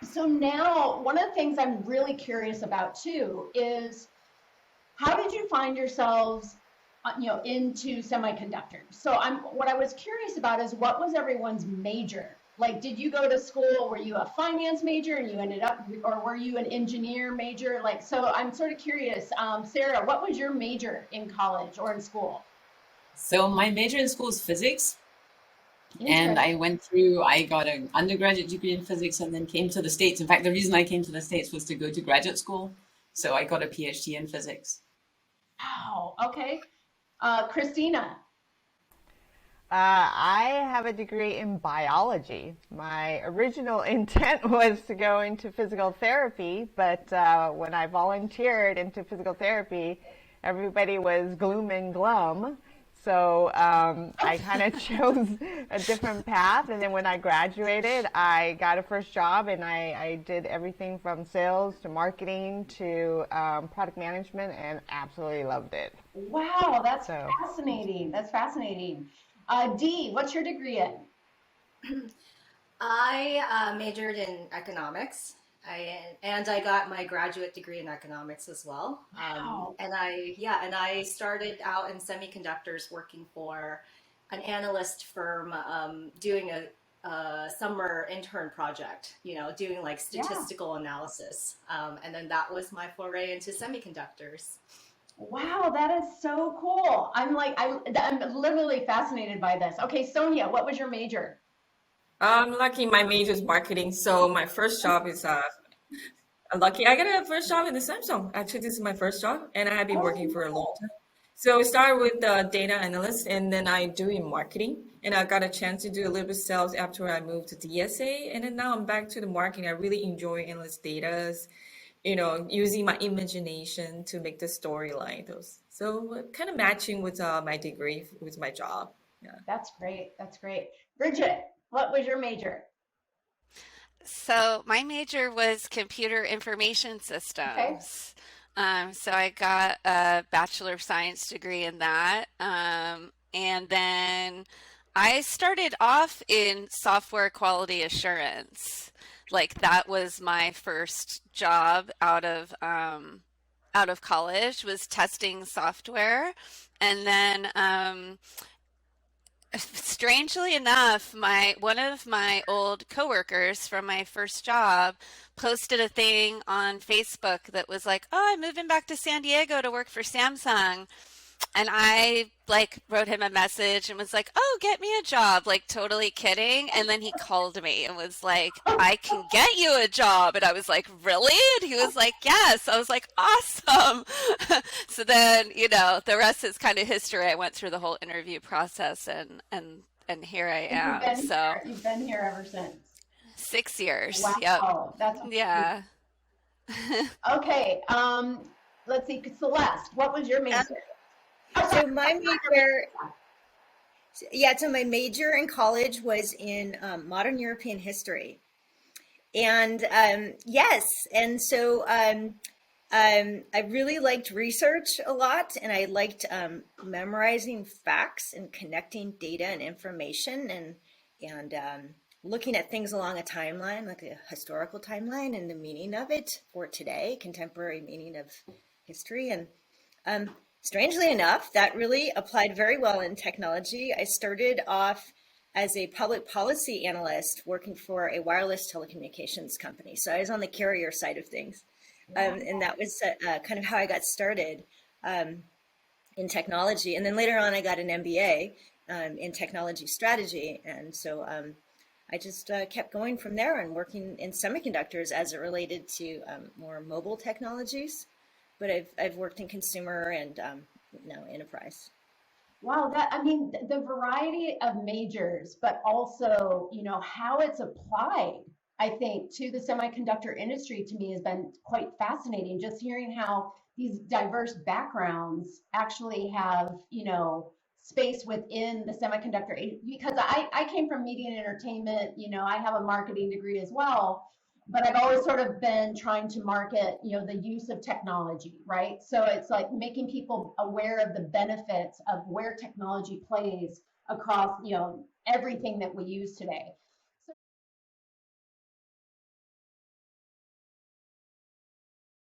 So now, one of the things I'm really curious about too is how did you find yourselves, into semiconductors? So what I was curious about is what was everyone's major? Like, did you go to school? Were you a finance major and you ended up, or were you an engineer major? Like, so I'm sort of curious. Sarah, what was your major in college or in school? So my major in school is physics, and Interesting. I got an undergraduate degree in physics and then came to the States. In fact, the reason I came to the States was to go to graduate school. So I got a PhD in physics. Wow. Okay. Christina. I have a degree in biology. My original intent was to go into physical therapy, but when I volunteered into physical therapy, everybody was gloom and glum. So I kind of chose a different path. And then when I graduated, I got a first job and I did everything from sales to marketing to product management and absolutely loved it. Wow, that's So fascinating. That's fascinating. Dee, what's your degree in? I majored in economics. And I got my graduate degree in economics as well. Wow. And I started out in semiconductors working for an analyst firm, doing a summer intern project, doing like Yeah. statistical analysis. And then that was my foray into semiconductors. Wow, that is so cool. I'm literally fascinated by this. Okay, Sonia, what was your major? Lucky my major is marketing, so my first job is lucky I got a first job in the Samsung. Actually, this is my first job, and I have been working Oh, for a long time. So I started with the data analyst, and then I do in marketing, and I got a chance to do a little bit of sales after I moved to DSA, and then now I'm back to the marketing. I really enjoy endless data, using my imagination to make the storyline. Those so kind of matching with my degree with my job. Yeah. that's great. That's great. Bridget, what was your major? So my major was computer information Okay. systems. So I got a Bachelor of Science degree in that. And then I started off in software quality assurance. Like that was my first job out of college was testing software. And then strangely enough, my one of my old coworkers from my first job posted a thing on Facebook that was like, "Oh, I'm moving back to San Diego to work for Samsung." And I like wrote him a message and was like, "Oh, get me a job." Like totally kidding. And then he called me and was like, "I can get you a job." And I was like, "Really?" And he was like, "Yes." I was like, "Awesome." So then, the rest is kind of history. I went through the whole interview process and here I And you've am. been So here. You've been here ever since. 6 years. Yep. Wow, that's amazing. Yeah. Okay. Let's see. Celeste, what was your Um, major? Oh, sorry. so my major, yeah, so my major in college was in modern European history. And yes, and so I really liked research a lot, and I liked memorizing facts and connecting data and information, and looking at things along a timeline, like a historical timeline, and the meaning of it for today, contemporary meaning of history. And strangely enough, that really applied very well in technology. I started off as a public policy analyst working for a wireless telecommunications company. So I was on the carrier side of things. And that was kind of how I got started um, in technology. And then later on, I got an MBA in technology strategy. And so I just kept going from there and working in semiconductors as it related to more mobile technologies. But I've worked in consumer and now enterprise. Wow, I mean, the variety of majors, but also, how it's applied, I think, to the semiconductor industry to me has been quite fascinating. Just hearing how these diverse backgrounds actually have, space within the semiconductor, because I came from media and entertainment, I have a marketing degree as well, but I've always sort of been trying to market, the use of technology, right? So it's like making people aware of the benefits of where technology plays across, everything that we use today.